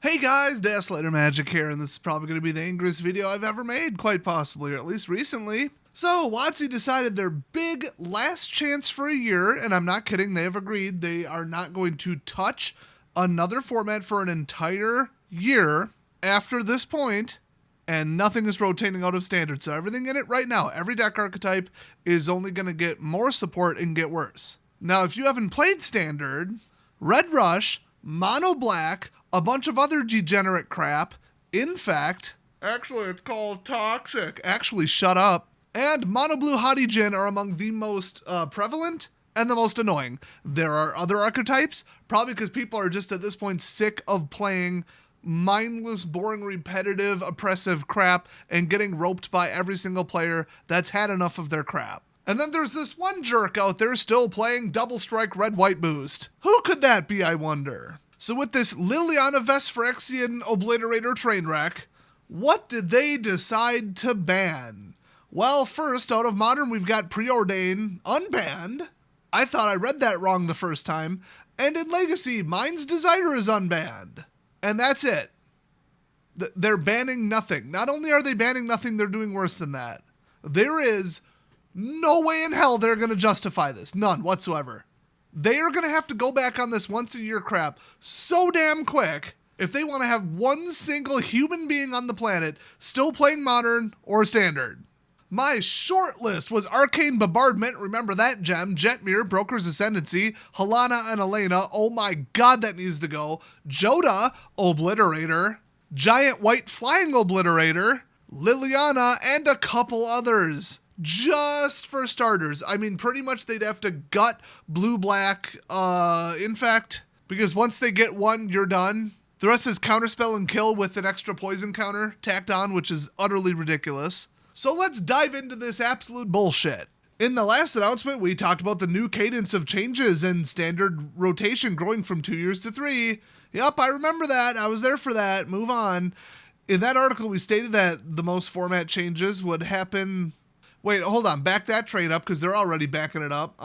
Hey guys, Daslater Magic here, and this is probably going to be the angriest video I've ever made, quite possibly, or at least recently. So, WOTC decided their big last chance for a year, and I'm not kidding, they have agreed they are not going to touch another format for an entire year after this point, and nothing is rotating out of Standard. So everything in it right now, every deck archetype is only going to get more support and get worse. Now, if you haven't played Standard, Red Rush, Mono Black, a bunch of other degenerate crap, in fact, actually it's called Toxic, actually shut up, and Mono Blue Hottie Djinn are among the most prevalent and the most annoying. There are other archetypes, probably because people are just at this point sick of playing mindless, boring, repetitive, oppressive crap and getting roped by every single player that's had enough of their crap. And then there's this one jerk out there still playing Double Strike Red-White Boost. Who could that be, I wonder? So with this Liliana Vesphyrexian Obliterator train wreck, what did they decide to ban? Well, first, out of Modern, we've got Preordain unbanned. I thought I read that wrong the first time. And in Legacy, Mind's Desire is unbanned. And that's it. They're banning nothing. Not only are they banning nothing, they're doing worse than that. There is no way in hell they're going to justify this. None whatsoever. They are going to have to go back on this once a year crap so damn quick if they want to have one single human being on the planet still playing Modern or Standard. My short list was Arcane Bombardment, remember that gem, Jetmir, Broker's Ascendancy, Halana and Elena, oh my god that needs to go, Joda, Obliterator, Giant White Flying Obliterator, Liliana, and a couple others. Just for starters. I mean, pretty much they'd have to gut blue-black, in fact, because once they get one, you're done. The rest is Counterspell and Kill with an extra poison counter tacked on, which is utterly ridiculous. So let's dive into this absolute bullshit. In the last announcement, we talked about the new cadence of changes and Standard rotation growing from 2 years to 3. Yep, I remember that. I was there for that. Move on. In that article, we stated that the most format changes would happen... Wait, hold on. Back that train up because they're already backing it up.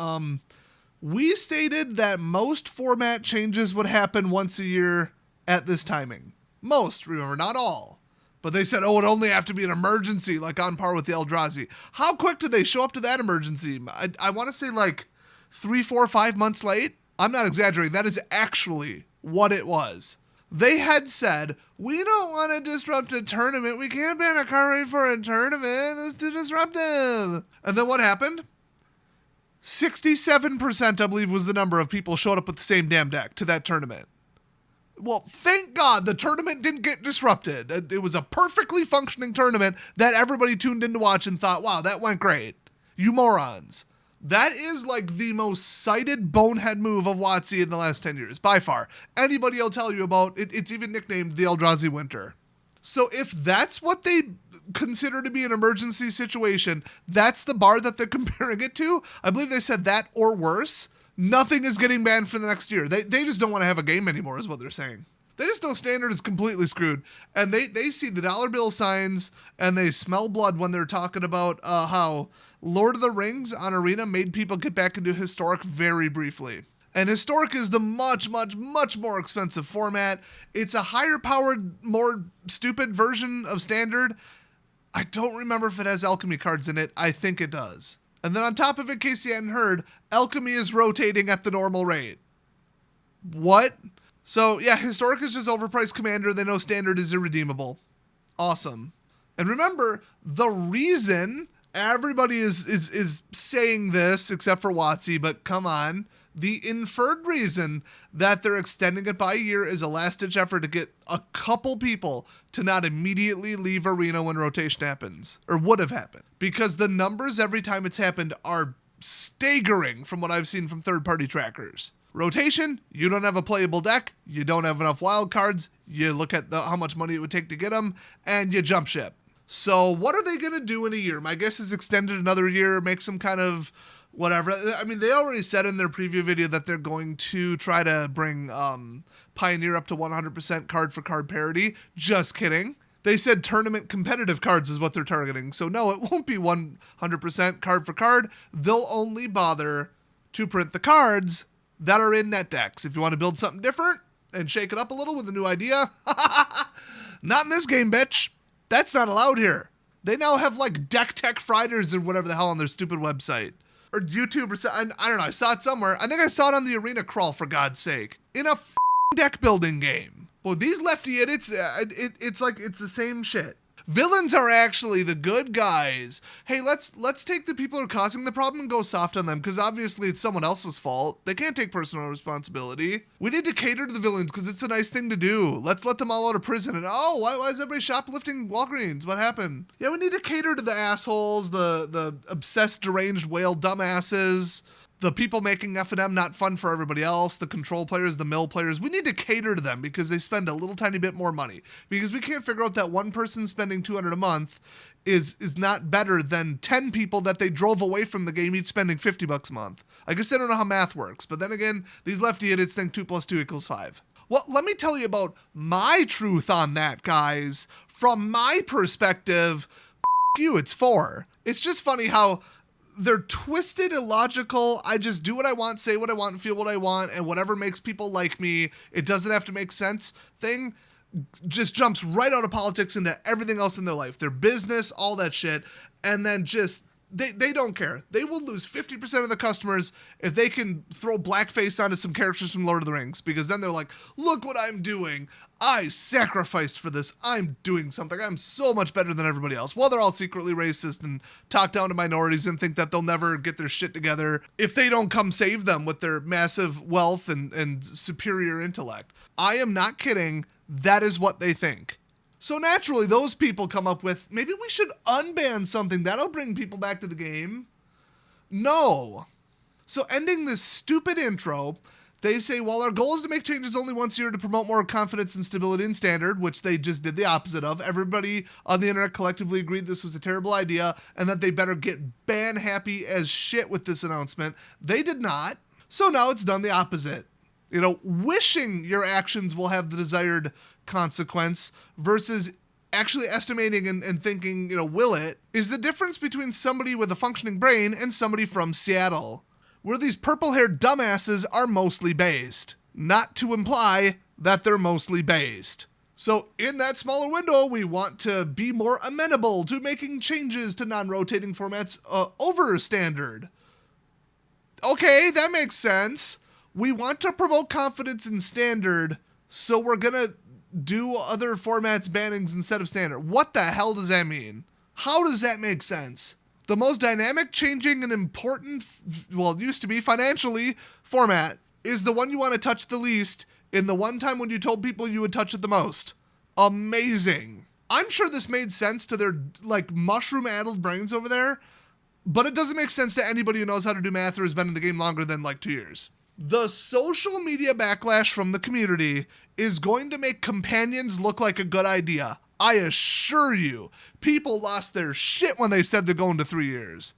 We stated that most format changes would happen once a year at this timing. Most, remember, not all. But they said, oh, it'd only have to be an emergency, like on par with the Eldrazi. How quick did they show up to that emergency? I want to say like 3, 4, 5 months late. I'm not exaggerating. That is actually what it was. They had said, we don't want to disrupt a tournament. We can't ban a card rate for a tournament. It's too disruptive. And then what happened? 67%, I believe, was the number of people showed up with the same damn deck to that tournament. Well, thank God the tournament didn't get disrupted. It was a perfectly functioning tournament that everybody tuned in to watch and thought, wow, that went great. You morons. That is like the most cited bonehead move of WOTC in the last 10 years, by far. Anybody will tell you about it. It's even nicknamed the Eldrazi Winter. So if that's what they consider to be an emergency situation, that's the bar that they're comparing it to. I believe they said that or worse. Nothing is getting banned for the next year. They just don't want to have a game anymore is what they're saying. They just know Standard is completely screwed. And they see the dollar bill signs and they smell blood when they're talking about how Lord of the Rings on Arena made people get back into Historic very briefly. And Historic is the much, much, much more expensive format. It's a higher powered, more stupid version of Standard. I don't remember if it has Alchemy cards in it. I think it does. And then on top of it, in case you hadn't heard, Alchemy is rotating at the normal rate. What? So yeah, Historic is just overpriced Commander. They know Standard is irredeemable. Awesome. And remember, the reason everybody is saying this, except for WOTC, but come on. The inferred reason that they're extending it by a year is a last-ditch effort to get a couple people to not immediately leave Arena when rotation happens, or would have happened. Because the numbers every time it's happened are staggering from what I've seen from third-party trackers. Rotation, you don't have a playable deck, you don't have enough wild cards, you look at how much money it would take to get them, and you jump ship. So what are they going to do in a year? My guess is extend it another year, make some kind of whatever. I mean, they already said in their preview video that they're going to try to bring Pioneer up to 100% card for card parity. Just kidding. They said tournament competitive cards is what they're targeting. So no, it won't be 100% card for card. They'll only bother to print the cards that are in net decks. If you want to build something different, and shake it up a little with a new idea. Not in this game, bitch. That's not allowed here. They now have like Deck Tech Fridays or whatever the hell on their stupid website. Or YouTube or something. I don't know. I saw it somewhere. I think I saw it on the Arena Crawl, for God's sake. In a deck building game. Well, these lefty idiots, it's like, it's the same shit. Villains are actually the good guys. Hey, let's take the people who are causing the problem and go soft on them, because obviously it's someone else's fault. They can't take personal responsibility. We need to cater to the villains because it's a nice thing to do. Let's let them all out of prison. And why is everybody shoplifting Walgreens? What happened? Yeah, we need to cater to the assholes, the obsessed, deranged whale dumbasses, the people making F&M not fun for everybody else, the control players, the mill players. We need to cater to them because they spend a little tiny bit more money. Because we can't figure out that one person spending $200 a month is not better than 10 people that they drove away from the game each spending $50 a month. I guess I don't know how math works, but then again, these lefty idiots think 2 + 2 = 5. Well, let me tell you about my truth on that, guys. From my perspective, you, it's 4. It's just funny how they're twisted, illogical, I just do what I want, say what I want, feel what I want, and whatever makes people like me, it doesn't have to make sense thing, just jumps right out of politics into everything else in their life. Their business, all that shit, and then just, they don't care. They will lose 50% of the customers if they can throw blackface onto some characters from Lord of the Rings, because then they're like, look what I'm doing. I sacrificed for this. I'm doing something. I'm so much better than everybody else. Well, they're all secretly racist and talk down to minorities and think that they'll never get their shit together if they don't come save them with their massive wealth and superior intellect. I am not kidding. That is what they think. So naturally, those people come up with, maybe we should unban something. That'll bring people back to the game. No. So ending this stupid intro, they say, well, our goal is to make changes only once a year to promote more confidence and stability in Standard, which they just did the opposite of. Everybody on the internet collectively agreed this was a terrible idea and that they better get ban happy as shit with this announcement. They did not. So now it's done the opposite. You know, wishing your actions will have the desired consequence versus actually estimating and thinking, you know, will it, is the difference between somebody with a functioning brain and somebody from Seattle, where these purple-haired dumbasses are mostly based. Not to imply that they're mostly based. So in that smaller window, we want to be more amenable to making changes to non-rotating formats over Standard. Okay, that makes sense. We want to promote confidence in Standard, so we're gonna do other formats bannings instead of Standard. What the hell does that mean? How does that make sense? The most dynamic, changing, and important, well, it used to be financially, format is the one you want to touch the least in the one time when you told people you would touch it the most. Amazing. I'm sure this made sense to their, like, mushroom-addled brains over there, but it doesn't make sense to anybody who knows how to do math or has been in the game longer than, like, 2 years. The social media backlash from the community is going to make companions look like a good idea. I assure you, people lost their shit when they said they're going to 3 years.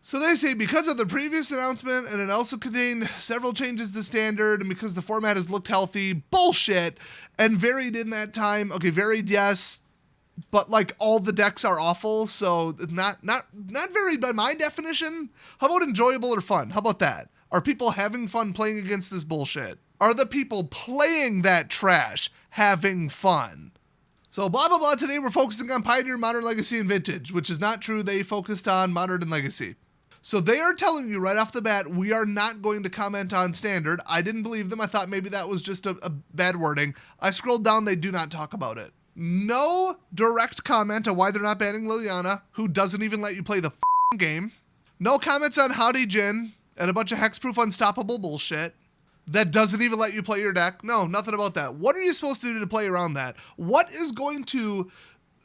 So they say because of the previous announcement and it also contained several changes to Standard and because the format has looked healthy, bullshit, and varied in that time. Okay, varied, yes, but like all the decks are awful, so not varied by my definition. How about enjoyable or fun? How about that? Are people having fun playing against this bullshit? Are the people playing that trash having fun? So blah, blah, blah. Today we're focusing on Pioneer, Modern, Legacy, and Vintage, which is not true. They focused on Modern and Legacy. So they are telling you right off the bat, we are not going to comment on Standard. I didn't believe them. I thought maybe that was just a bad wording. I scrolled down. They do not talk about it. No direct comment on why they're not banning Liliana, who doesn't even let you play the game. No comments on Howdy Jin and a bunch of hexproof unstoppable bullshit that doesn't even let you play your deck. No, nothing about that. What are you supposed to do to play around that? What is going to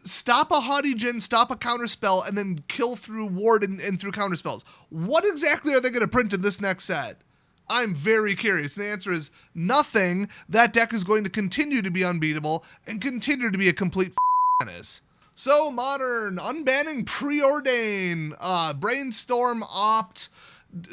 stop a Haughty Djinn, stop a counterspell, and then kill through ward and through counterspells? What exactly are they going to print in this next set? I'm very curious. The answer is nothing. That deck is going to continue to be unbeatable and continue to be a complete menace. So Modern, unbanning Preordain, Brainstorm, Opt,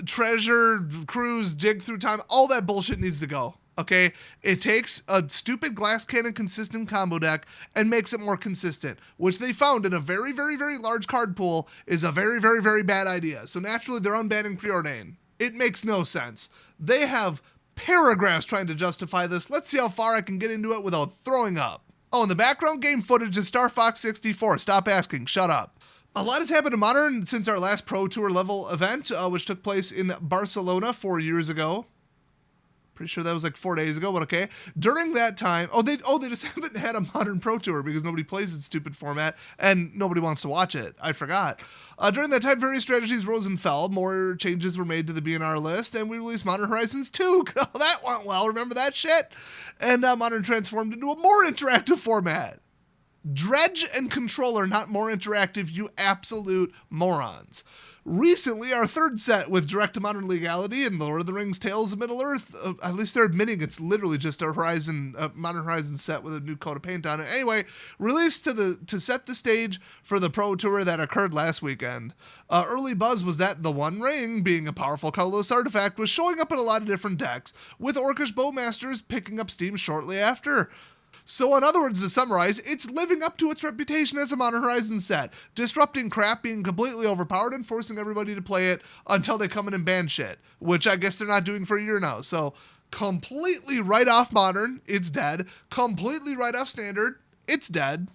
Treasure, Cruise, Dig Through Time, all that bullshit needs to go, okay? It takes a stupid glass cannon consistent combo deck and makes it more consistent, which they found in a very, very, very large card pool is a very, very, very bad idea. So naturally, they're unbanning Preordain. It makes no sense. They have paragraphs trying to justify this. Let's see how far I can get into it without throwing up. Oh, and the background game footage is Star Fox 64. Stop asking. Shut up. A lot has happened in Modern since our last Pro Tour level event, which took place in Barcelona 4 years ago. Pretty sure that was like 4 days ago, but okay. During that time, they just haven't had a Modern Pro Tour because nobody plays its stupid format and nobody wants to watch it. I forgot. During that time, various strategies rose and fell. More changes were made to the BNR list, and we released Modern Horizons 2. Oh, that went well. Remember that shit? And Modern transformed into a more interactive format. Dredge and Controller, not more interactive, you absolute morons. Recently, our third set with Direct to Modern legality and Lord of the Rings Tales of Middle-earth, at least they're admitting it's literally just a Modern Horizon set with a new coat of paint on it. Anyway, released to set the stage for the Pro Tour that occurred last weekend. Early buzz was that the One Ring, being a powerful colorless artifact, was showing up in a lot of different decks, with Orcish Bowmasters picking up steam shortly after. So in other words, to summarize, it's living up to its reputation as a Modern Horizons set, disrupting crap, being completely overpowered, and forcing everybody to play it until they come in and ban shit, which I guess they're not doing for a year now. So completely write off Modern, it's dead. Completely write off Standard, it's dead.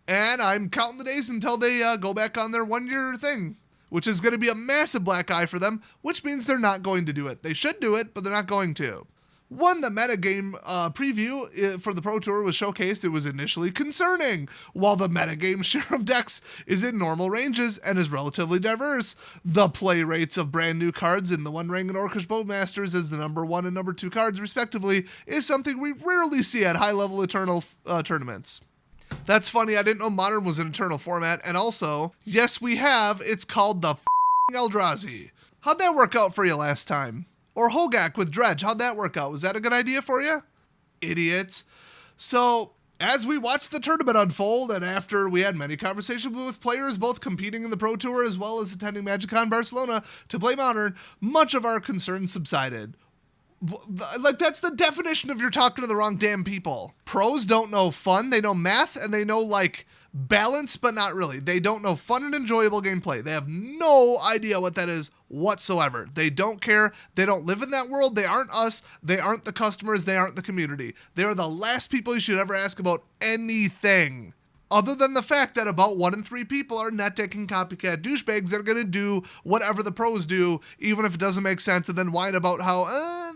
And I'm counting the days until they go back on their 1 year thing, which is going to be a massive black eye for them, which means they're not going to do it. They should do it, but they're not going to. When the metagame preview for the Pro Tour was showcased, it was initially concerning. While the metagame share of decks is in normal ranges and is relatively diverse, the play rates of brand new cards in the One Ring and Orcish Bowmasters as the number 1 and number 2 cards, respectively, is something we rarely see at high-level Eternal tournaments. That's funny, I didn't know Modern was an Eternal format, and also, yes we have, it's called the Eldrazi. How'd that work out for you last time? Or Hogak with Dredge, how'd that work out? Was that a good idea for you? Idiots. So, as we watched the tournament unfold, and after we had many conversations with players both competing in the Pro Tour as well as attending MagicCon Barcelona to play Modern, much of our concerns subsided. Like, that's the definition of you're talking to the wrong damn people. Pros don't know fun, they know math, and they know, like, balance, but not really. They don't know fun and enjoyable gameplay. They have no idea what that is whatsoever. They don't care. They don't live in that world. They aren't us. They aren't the customers. They aren't the community. They are the last people you should ever ask about anything. Other than the fact that about 1 in 3 people are net-taking copycat douchebags that are going to do whatever the pros do, even if it doesn't make sense, and then whine about how,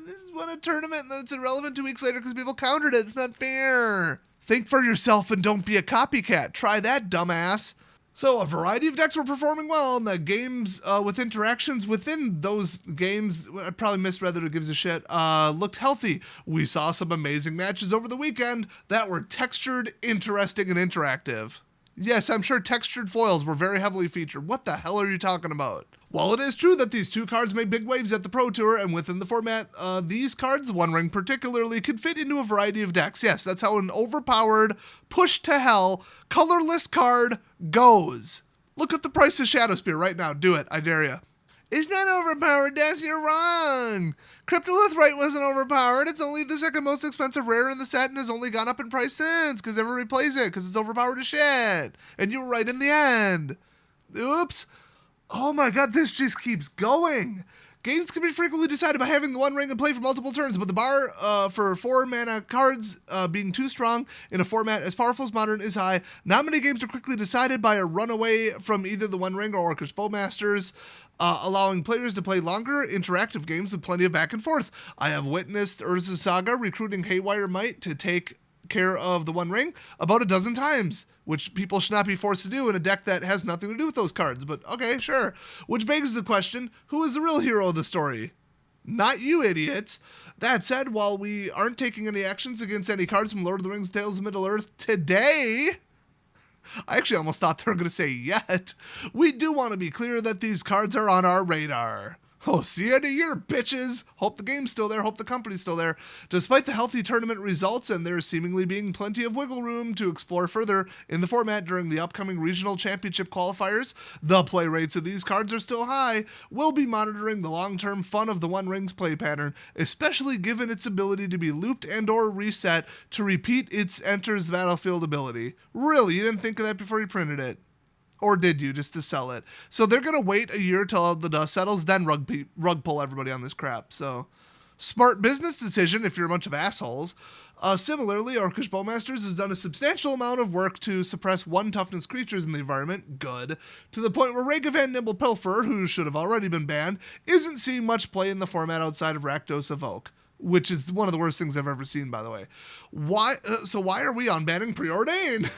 this is won a tournament and then it's irrelevant 2 weeks later because people countered it. It's not fair. Think for yourself and don't be a copycat. Try that, dumbass. So a variety of decks were performing well, and the games with interactions within those games, I probably misread that it gives a shit, looked healthy. We saw some amazing matches over the weekend that were textured, interesting, and interactive. Yes, I'm sure textured foils were very heavily featured. What the hell are you talking about? While it is true that these 2 cards made big waves at the Pro Tour and within the format, these cards, One Ring particularly, could fit into a variety of decks. Yes, that's how an overpowered, pushed to hell, colorless card goes. Look at the price of Shadowspear right now. Do it. I dare you. It's not overpowered, Des. You're wrong. Cryptolithrite wasn't overpowered. It's only the second most expensive rare in the set and has only gone up in price since because everybody plays it because it's overpowered as shit. And you were right in the end. Oops. Oh my god, this just keeps going. Games can be frequently decided by having the One Ring in play for multiple turns, but the bar for 4 mana cards being too strong in a format as powerful as Modern is high. Not many games are quickly decided by a runaway from either the One Ring or Orcish Bowmasters, allowing players to play longer, interactive games with plenty of back and forth. I have witnessed Urza's Saga recruiting Haywire Might to take care of the One Ring about a dozen times, which people should not be forced to do in a deck that has nothing to do with those cards. But okay, sure. Which begs the question, who is the real hero of the story? Not you, idiots. That said, while we aren't taking any actions against any cards from Lord of the Rings Tales of Middle-earth today, I actually almost thought they were going to say yet, we do want to be clear that these cards are on our radar. Oh, see you in a year, bitches. Hope the game's still there. Hope the company's still there. Despite the healthy tournament results and there seemingly being plenty of wiggle room to explore further in the format during the upcoming regional championship qualifiers, the play rates of these cards are still high. We'll be monitoring the long-term fun of the One Ring's play pattern, especially given its ability to be looped and or reset to repeat its enters the battlefield ability. Really, you didn't think of that before you printed it? Or did you, just to sell it? So they're going to wait a year till the dust settles, then rug pull everybody on this crap. So Smart business decision if you're a bunch of assholes. Similarly, Orcish Bowmasters has done a substantial amount of work to suppress 1 toughness creatures in the environment, good, to the point where Ragavan Nimble Pilfer, who should have already been banned, isn't seeing much play in the format outside of Rakdos Evoke, which is one of the worst things I've ever seen, by the way. Why are we on banning Preordain?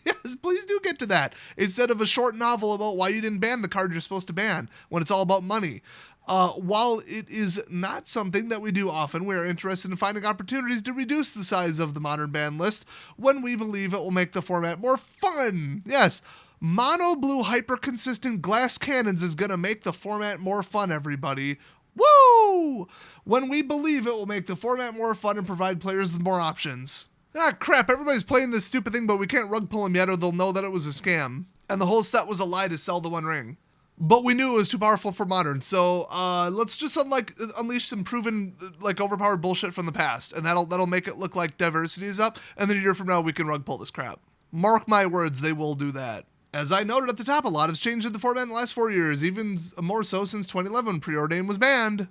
Yes, please do get to that, instead of a short novel about why you didn't ban the card you're supposed to ban, when it's all about money. While it is not something that we do often, we are interested in finding opportunities to reduce the size of the modern ban list when we believe it will make the format more fun. Yes, mono blue hyper-consistent glass cannons is going to make the format more fun, everybody. Woo! When we believe it will make the format more fun and provide players with more options. Ah, crap, everybody's playing this stupid thing, but we can't rug pull them yet or they'll know that it was a scam. And the whole set was a lie to sell the One Ring. But we knew it was too powerful for Modern, so let's just unleash some proven overpowered bullshit from the past, and that'll make it look like diversity is up, and then a year from now we can rug pull this crap. Mark my words, they will do that. As I noted at the top, a lot has changed in the format in the last 4 years, even more so since 2011 Preordain was banned.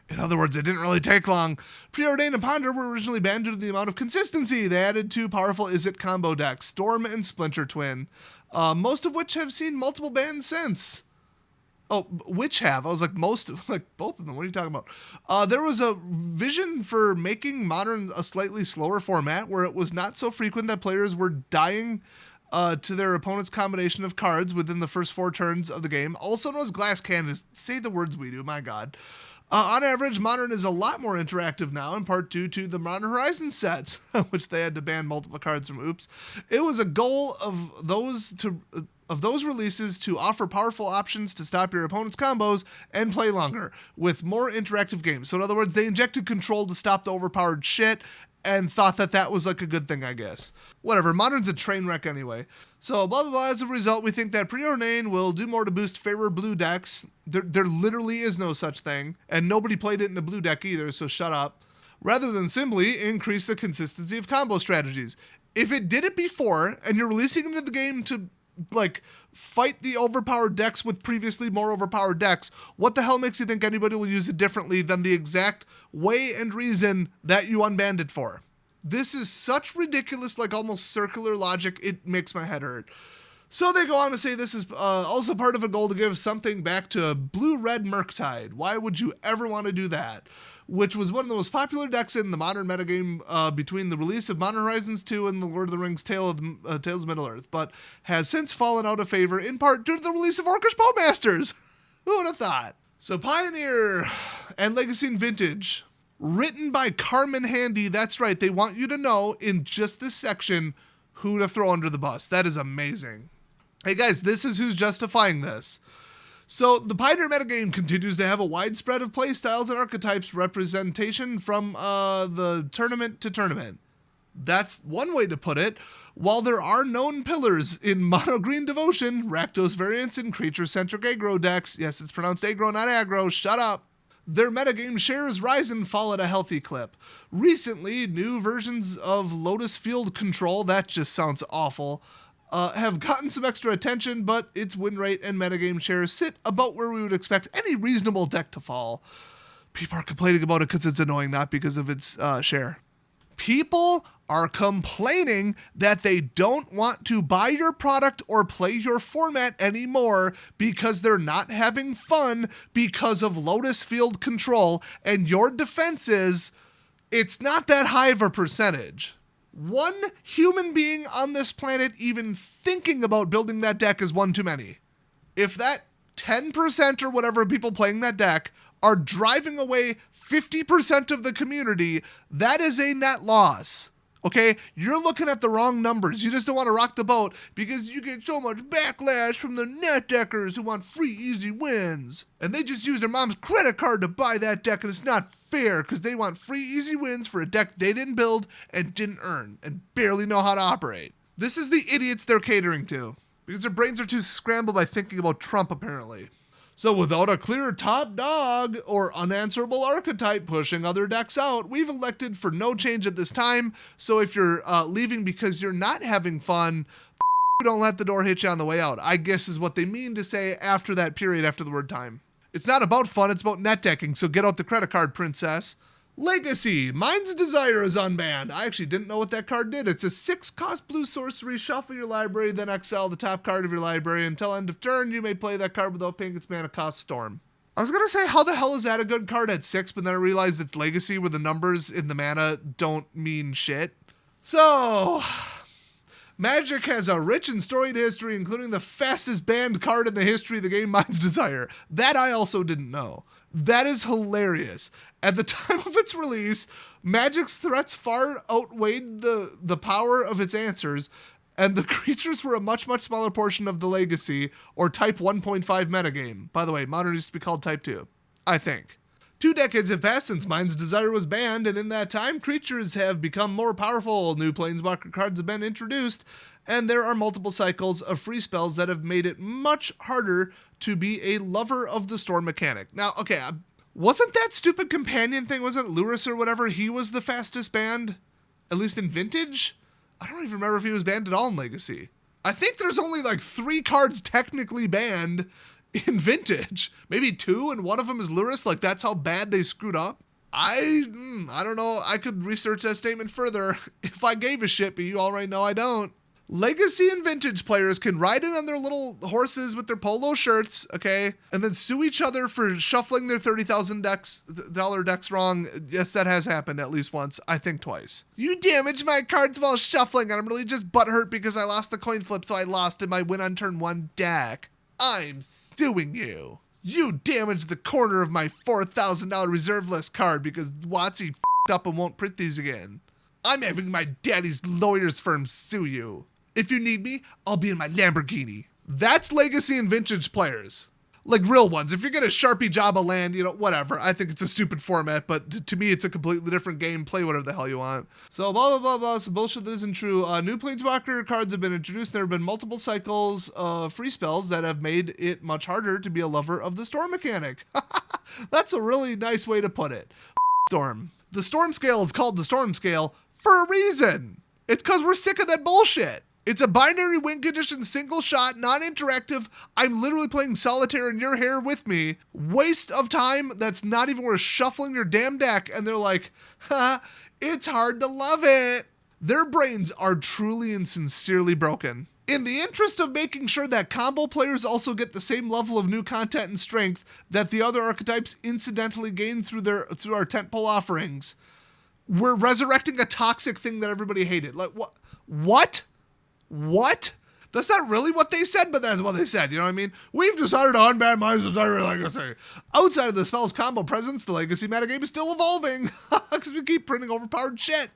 In other words, it didn't really take long. Preordain and Ponder were originally banned due to the amount of consistency. They added 2 powerful Izzet combo decks, Storm and Splinter Twin, most of which have seen multiple bans since. Oh, which have? I was like, both of them. What are you talking about? There was a vision for making Modern a slightly slower format where it was not so frequent that players were dying to their opponent's combination of cards within the first 4 turns of the game. Also known as glass cannons. Say the words we do, my God. On average, Modern is a lot more interactive now, in part due to the Modern Horizons sets, which they had to ban multiple cards from. Oops. It was a goal of those releases to offer powerful options to stop your opponent's combos and play longer, with more interactive games. So in other words, they injected control to stop the overpowered shit, and thought that was like a good thing, I guess. Whatever, Modern's a train wreck anyway. So blah blah blah, as a result, we think that Preordain will do more to boost fairer blue decks. There literally is no such thing, and nobody played it in a blue deck either, so shut up. Rather than simply increase the consistency of combo strategies. If it did it before, and you're releasing it into the game to fight the overpowered decks with previously more overpowered decks, what the hell makes you think anybody will use it differently than the exact way and reason that you unbanned it for? This is such ridiculous, almost circular logic, it makes my head hurt. So they go on to say this is also part of a goal to give something back to blue-red Murktide. Why would you ever want to do that? Which was one of the most popular decks in the Modern metagame between the release of Modern Horizons 2 and the Lord of the Rings Tales of Middle-earth, but has since fallen out of favor in part due to the release of Orcish Bowmasters. Who would have thought? So Pioneer and Legacy and Vintage, written by Carmen Handy, that's right, they want you to know in just this section who to throw under the bus. That is amazing. Hey guys, this is who's justifying this. So the Pioneer metagame continues to have a wide spread of playstyles and archetypes representation from the tournament to tournament. That's one way to put it. While there are known pillars in mono green devotion, Rakdos variants, and creature-centric aggro decks, yes, it's pronounced aggro, not aggro, shut up, their metagame shares rise and fall at a healthy clip. Recently, new versions of Lotus Field Control, that just sounds awful, have gotten some extra attention, but its win rate and metagame shares sit about where we would expect any reasonable deck to fall. People are complaining about it because it's annoying, not because of its share. People are complaining that they don't want to buy your product or play your format anymore because they're not having fun because of Lotus Field Control, and your defense is, it's not that high of a percentage. One human being on this planet even thinking about building that deck is one too many. If that 10% or whatever people playing that deck are driving away 50% of the community, that is a net loss. Okay, you're looking at the wrong numbers. You just don't want to rock the boat because you get so much backlash from the net deckers who want free, easy wins. And they just use their mom's credit card to buy that deck, and it's not fair because they want free, easy wins for a deck they didn't build and didn't earn and barely know how to operate. This is the idiots they're catering to because their brains are too scrambled by thinking about Trump, apparently. So without a clear top dog or unanswerable archetype pushing other decks out, we've elected for no change at this time. So if you're leaving because you're not having fun, don't let the door hit you on the way out, I guess is what they mean to say after that period, after the word time. It's not about fun, it's about net decking, so get out the credit card, princess. Legacy, Mind's Desire is unbanned. I actually didn't know what that card did. It's a 6-cost blue sorcery, shuffle your library, then exile the top card of your library. Until end of turn, you may play that card without paying its mana cost, Storm. I was going to say, how the hell is that a good card at 6, but then I realized it's Legacy where the numbers in the mana don't mean shit. So, Magic has a rich and storied history, including the fastest banned card in the history of the game, Mind's Desire. That I also didn't know. That is hilarious. At the time of its release, Magic's threats far outweighed the power of its answers, and the creatures were a much, much smaller portion of the Legacy, or Type 1.5 metagame. By the way, Modern used to be called Type 2, I think. 2 decades have passed since Mind's Desire was banned, and in that time, creatures have become more powerful, new Planeswalker cards have been introduced, and there are multiple cycles of free spells that have made it much harder to be a lover of the Storm mechanic. Now, okay, wasn't that stupid companion thing, wasn't Lurrus or whatever, he was the fastest banned? At least in Vintage? I don't even remember if he was banned at all in Legacy. I think there's only like 3 cards technically banned in Vintage. Maybe 2, and one of them is Lurrus. Like, that's how bad they screwed up. I don't know. I could research that statement further if I gave a shit, but you already know I don't. Legacy and Vintage players can ride in on their little horses with their polo shirts, okay, and then sue each other for shuffling their $30,000 decks wrong. Yes, that has happened at least once, I think twice. You damaged my cards while shuffling, and I'm really just butthurt because I lost the coin flip, so I lost in my win on turn 1 deck. I'm suing you. You damaged the corner of my $4,000 reserve list card because WOTC f***ed up and won't print these again. I'm having my daddy's lawyer's firm sue you. If you need me, I'll be in my Lamborghini. That's Legacy and Vintage players. Like real ones. If you're going to Sharpie job a land, whatever. I think it's a stupid format, but to me, it's a completely different game. Play whatever the hell you want. So blah, blah, blah, blah. Some bullshit that isn't true. New Planeswalker cards have been introduced. There have been multiple cycles of free spells that have made it much harder to be a lover of the Storm mechanic. That's a really nice way to put it. Storm. The Storm scale is called the Storm scale for a reason. It's because we're sick of that bullshit. It's a binary win condition, single shot, non-interactive. I'm literally playing solitaire in your hair with me. Waste of time that's not even worth shuffling your damn deck. And they're like, it's hard to love it. Their brains are truly and sincerely broken. In the interest of making sure that combo players also get the same level of new content and strength that the other archetypes incidentally gain through our tentpole offerings, we're resurrecting a toxic thing that everybody hated. Like, what? What? That's not really what they said, but that's what they said, you know what I mean? We've decided to unban Mind's Desire Legacy. Outside of the spell's combo presence, the Legacy metagame is still evolving, because we keep printing overpowered shit.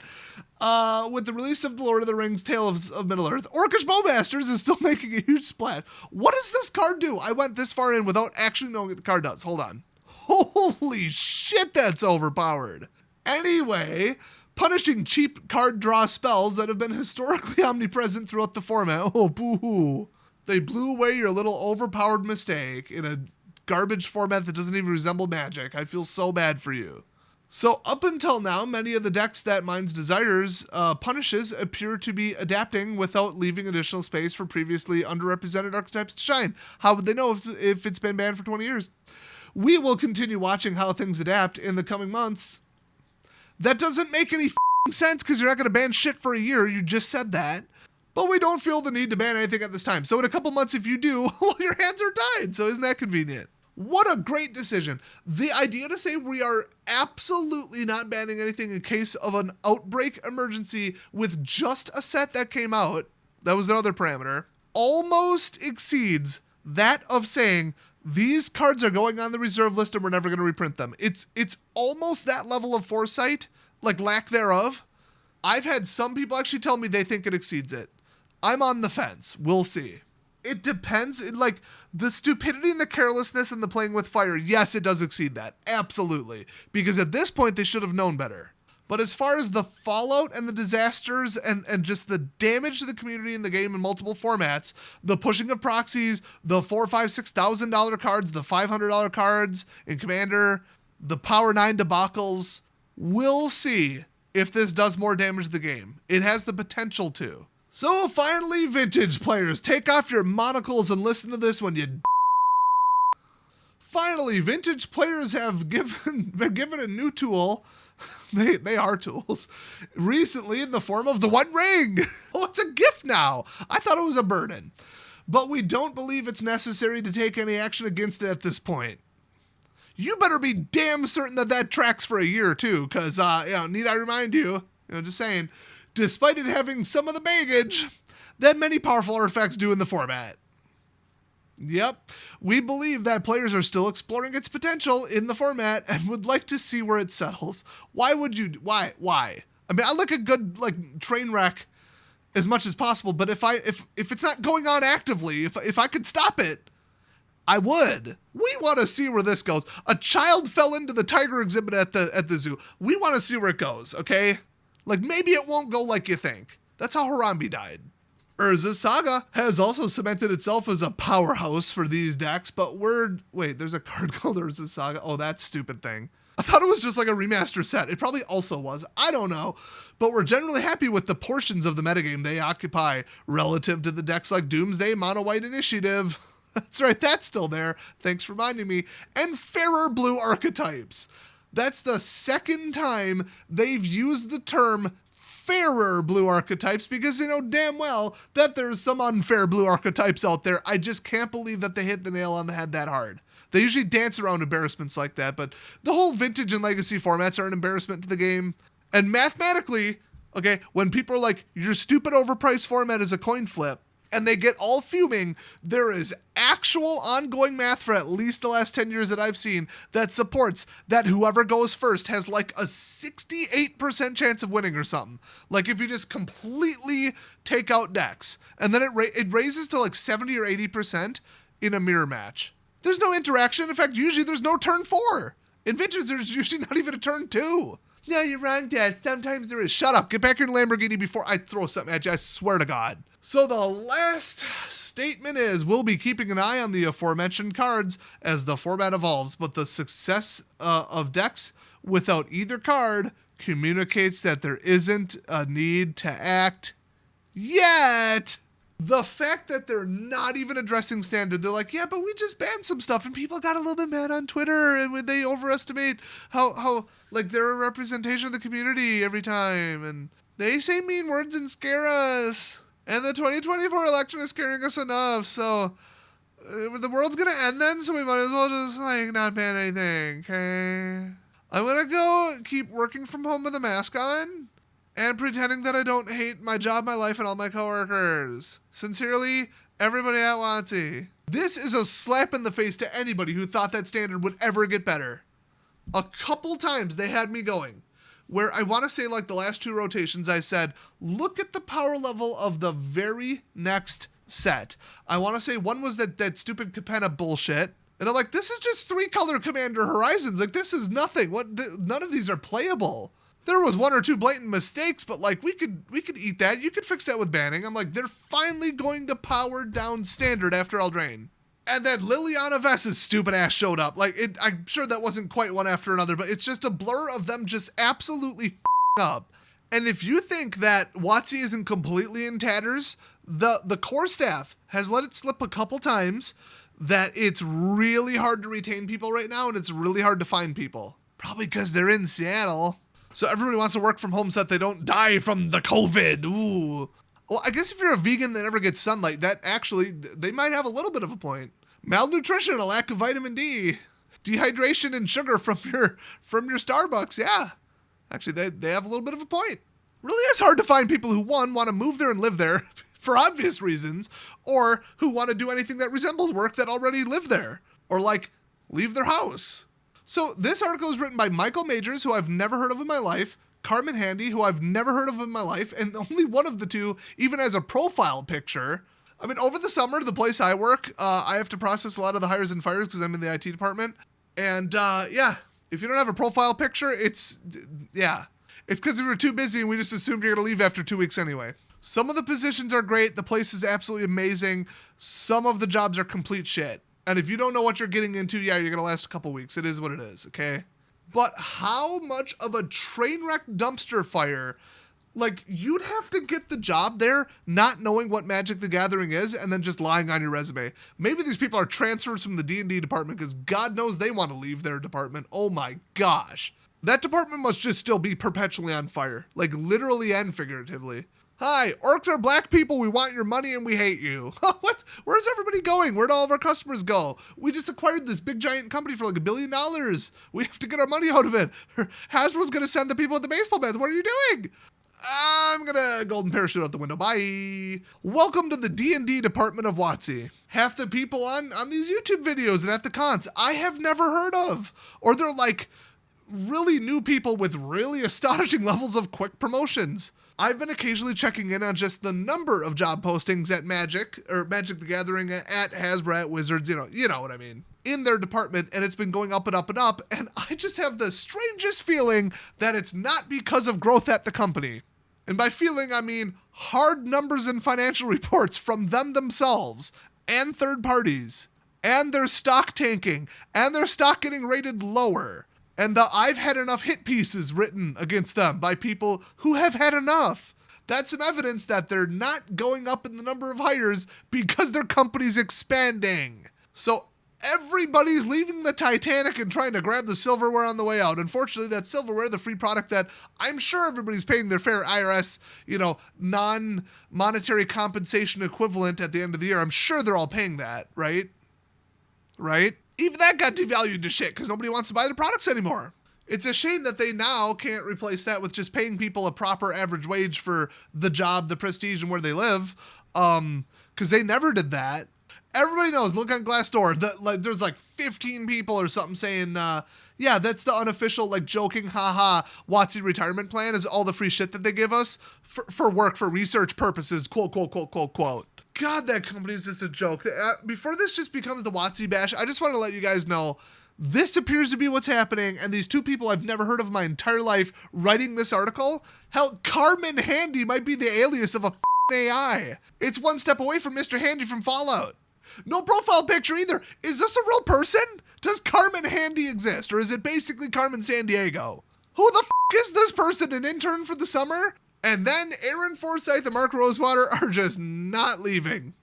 With the release of The Lord of the Rings, Tale of Middle-earth, Orcish Bowmasters is still making a huge splash. What does this card do? I went this far in without actually knowing what the card does. Hold on. Holy shit, that's overpowered. Anyway, punishing cheap card draw spells that have been historically omnipresent throughout the format. Oh, boo-hoo. They blew away your little overpowered mistake in a garbage format that doesn't even resemble Magic. I feel so bad for you. So up until now, many of the decks that Mind's Desires punishes appear to be adapting without leaving additional space for previously underrepresented archetypes to shine. How would they know if it's been banned for 20 years? We will continue watching how things adapt in the coming months. That doesn't make any sense because you're not going to ban shit for a year. You just said that. But we don't feel the need to ban anything at this time. So in a couple months, if you do, well, your hands are tied. So isn't that convenient? What a great decision. The idea to say we are absolutely not banning anything in case of an outbreak emergency with just a set that came out, that was another parameter, almost exceeds that of saying these cards are going on the reserve list and we're never going to reprint them. It's almost that level of foresight, like lack thereof. I've had some people actually tell me they think it exceeds it. I'm on the fence. We'll see. It depends. Like the stupidity and the carelessness and the playing with fire. Yes, it does exceed that. Absolutely. Because at this point they should have known better. But as far as the fallout and the disasters and just the damage to the community in the game in multiple formats, the pushing of proxies, the $4,000, $5,000, $6,000 cards, the $500 cards in Commander, the Power 9 debacles, we'll see if this does more damage to the game. It has the potential to. So finally, Vintage players, take off your monocles and listen to this when you... Finally, Vintage players have been given a new tool They are tools. Recently in the form of the One Ring. Oh, it's a gift now. I thought it was a burden. But we don't believe it's necessary to take any action against it at this point. You better be damn certain that tracks for a year or two, because, need I remind you, just saying, despite it having some of the baggage that many powerful artifacts do in the format. Yep, we believe that players are still exploring its potential in the format and would like to see where it settles. Why? I mean, I like a good, train wreck as much as possible, but if it's not going on actively, if I could stop it, I would. We want to see where this goes. A child fell into the tiger exhibit at the zoo. We want to see where it goes, okay? Maybe it won't go like you think. That's how Harambe died. Urza's Saga has also cemented itself as a powerhouse for these decks, but there's a card called Urza's Saga. Oh, that stupid thing. I thought it was just like a remaster set. It probably also was. I don't know. But we're generally happy with the portions of the metagame they occupy relative to the decks like Doomsday, Mono White Initiative. That's right, that's still there. Thanks for reminding me. And fairer blue archetypes. That's the second time they've used the term fairer blue archetypes because they know damn well that there's some unfair blue archetypes out there. I just can't believe that they hit the nail on the head that hard. They usually dance around embarrassments like that, but the whole vintage and legacy formats are an embarrassment to the game. And mathematically, okay, when people are like, your stupid overpriced format is a coin flip, and they get all fuming, there is actual ongoing math for at least the last 10 years that I've seen that supports that whoever goes first has like a 68% chance of winning or something. Like if you just completely take out decks, and then it raises to like 70 or 80% in a mirror match. There's no interaction. In fact, usually there's no turn 4. In Vintage, there's usually not even a turn 2. No, you're wrong, Dad. Sometimes there is. Shut up. Get back in Lamborghini before I throw something at you. I swear to God. So the last statement is, we'll be keeping an eye on the aforementioned cards as the format evolves, but the success of decks without either card communicates that there isn't a need to act yet. The fact that they're not even addressing standard, they're like, yeah, but we just banned some stuff, and people got a little bit mad on Twitter, and they overestimate how they're a representation of the community every time, and they say mean words and scare us, and the 2024 election is scaring us enough, so the world's gonna end then, so we might as well just, not ban anything, okay? I'm gonna go keep working from home with a mask on, and pretending that I don't hate my job, my life, and all my coworkers. Sincerely, everybody at WOTC. This is a slap in the face to anybody who thought that standard would ever get better. A couple times they had me going, where I want to say the last 2 rotations I said, look at the power level of the very next set. I want to say one was that stupid Capenna bullshit. And I'm like, this is just 3-color Commander Horizons. This is nothing. None of these are playable. There was 1 or 2 blatant mistakes, but we could eat that. You could fix that with banning. I'm like, they're finally going to power down standard after Eldraine. And then Liliana Vess's stupid ass showed up. I'm sure that wasn't quite one after another, but it's just a blur of them just absolutely up. And if you think that WOTC isn't completely in tatters, the core staff has let it slip a couple times that it's really hard to retain people right now, and it's really hard to find people. Probably because they're in Seattle. So everybody wants to work from home so that they don't die from the COVID. Ooh. Well, I guess if you're a vegan that never gets sunlight, that actually, they might have a little bit of a point. Malnutrition, a lack of vitamin D, dehydration and sugar from your Starbucks. Yeah, actually, they have a little bit of a point. Really is hard to find people who, one, want to move there and live there for obvious reasons, or who want to do anything that resembles work that already live there, or leave their house. So this article is written by Michael Majors, who I've never heard of in my life, Carmen Handy, who I've never heard of in my life, and only one of the two even has a profile picture. I mean, over the summer, the place I work, I have to process a lot of the hires and fires because I'm in the IT department. And if you don't have a profile picture, it's because we were too busy and we just assumed you're going to leave after 2 weeks anyway. Some of the positions are great. The place is absolutely amazing. Some of the jobs are complete shit. And if you don't know what you're getting into, you're going to last a couple weeks. It is what it is, okay? But how much of a train wreck dumpster fire, you'd have to get the job there not knowing what Magic the Gathering is and then just lying on your resume. Maybe these people are transfers from the D&D department because God knows they want to leave their department. Oh my gosh. That department must just still be perpetually on fire, like literally and figuratively. Hi, orcs are black people. We want your money and we hate you. What? Where's everybody going? Where'd all of our customers go? We just acquired this big giant company for like $1 billion. We have to get our money out of it. Hasbro's going to send the people with the baseball bats. What are you doing? I'm gonna golden parachute out the window. Bye. Welcome to the D&D department of WOTC. Half the people on these YouTube videos and at the cons I have never heard of. Or they're like really new people with really astonishing levels of quick promotions. I've been occasionally checking in on just the number of job postings at Magic the Gathering, at Hasbro, at Wizards, you know what I mean, in their department, and it's been going up and up and up, and I just have the strangest feeling that it's not because of growth at the company. And by feeling, I mean hard numbers and financial reports from them themselves and third parties, and their stock tanking, and their stock getting rated lower. And the I've had enough hit pieces written against them by people who have had enough. That's some evidence that they're not going up in the number of hires because their company's expanding. So everybody's leaving the Titanic and trying to grab the silverware on the way out. Unfortunately, that silverware, the free product that I'm sure everybody's paying their fair IRS, non-monetary compensation equivalent at the end of the year. I'm sure they're all paying that, right? Right? Even that got devalued to shit because nobody wants to buy the products anymore. It's a shame that they now can't replace that with just paying people a proper average wage for the job, the prestige, and where they live. Because they never did that. Everybody knows, look on Glassdoor, that there's like 15 people or something saying, yeah, that's the unofficial, like, joking, haha, WOTC retirement plan is all the free shit that they give us for work, for research purposes, quote, quote, quote, quote, quote. God, that company is just a joke. Before this just becomes the WOTC bash, I just want to let you guys know this appears to be what's happening, and these two people I've never heard of in my entire life writing this article, hell, Carmen Handy might be the alias of a AI. It's one step away from Mr. Handy from Fallout. No profile picture either. Is this a real person? Does Carmen Handy exist, or is it basically Carmen Sandiego? Who the is this person, an intern for the summer? And then Aaron Forsythe and Mark Rosewater are just not leaving.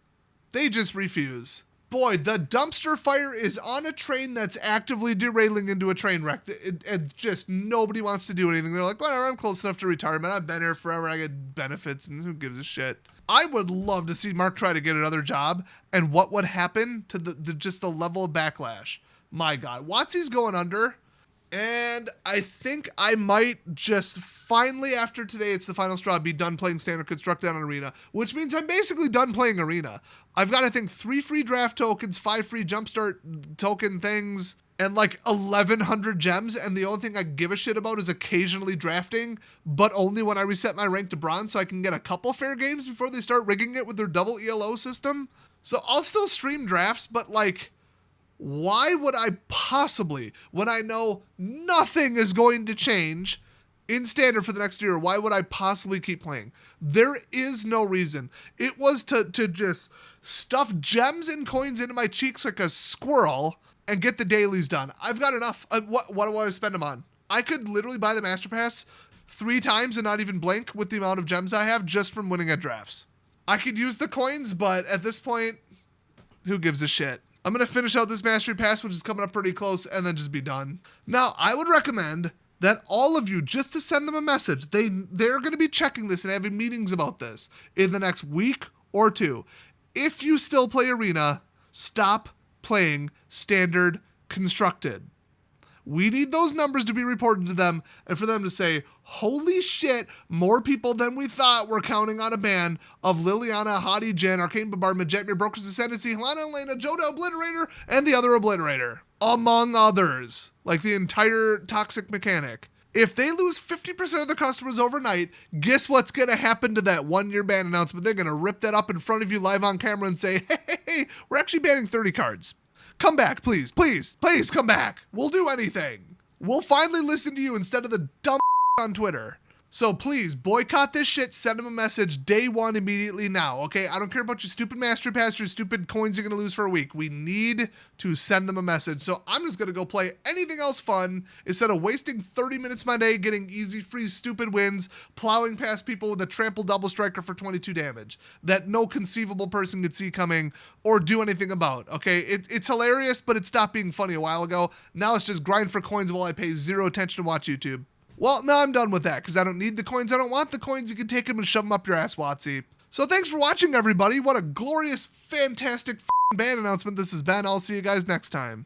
They just refuse. Boy, the dumpster fire is on a train that's actively derailing into a train wreck. And just nobody wants to do anything. They're like, whatever, I'm close enough to retirement. I've been here forever. I get benefits, and who gives a shit? I would love to see Mark try to get another job, and what would happen to just the level of backlash. My God, WOTC's going under. And I think I might just finally, after today, it's the final straw, be done playing Standard Construct on Arena, which means I'm basically done playing Arena. I've got, I think, 3 free draft tokens, 5 free jumpstart token things, and like 1,100 gems, and the only thing I give a shit about is occasionally drafting, but only when I reset my rank to bronze so I can get a couple fair games before they start rigging it with their double ELO system. So I'll still stream drafts, but like, why would I possibly, when I know nothing is going to change in Standard for the next year, why would I possibly keep playing? There is no reason. It was to just stuff gems and coins into my cheeks like a squirrel and get the dailies done. I've got enough. What do I spend them on? I could literally buy the Master Pass 3 times and not even blink with the amount of gems I have just from winning at drafts. I could use the coins, but at this point, who gives a shit? I'm going to finish out this Mastery Pass, which is coming up pretty close, and then just be done. Now, I would recommend that all of you, just to send them a message, they're going to be checking this and having meetings about this in the next week or 2. If you still play Arena, stop playing Standard Constructed. We need those numbers to be reported to them and for them to say, holy shit, more people than we thought were counting on a ban of Liliana, Hadi, Jen, Arcane Bombardment, Jetmir, Broker's Ascendancy, Helena, Elena, Joda Obliterator, and the other Obliterator. Among others. Like the entire Toxic Mechanic. If they lose 50% of their customers overnight, guess what's going to happen to that 1-year ban announcement? They're going to rip that up in front of you live on camera and say, hey, we're actually banning 30 cards. Come back, please, please, please come back. We'll do anything. We'll finally listen to you instead of the dumb on Twitter. So please boycott this shit. Send him a message day one immediately now. Okay, I don't care about your stupid mastery pass, your stupid coins you're gonna lose for a week. We need to send them a message. So I'm just gonna go play anything else fun instead of wasting 30 minutes of my day getting easy, free, stupid wins, plowing past people with a trample double striker for 22 damage that no conceivable person could see coming or do anything about. Okay, it's hilarious, but it stopped being funny a while ago. Now it's just grind for coins while I pay zero attention to watch YouTube. Well, now I'm done with that because I don't need the coins. I don't want the coins. You can take them and shove them up your ass, WOTC. So thanks for watching, everybody. What a glorious, fantastic ban announcement this has been. I'll see you guys next time.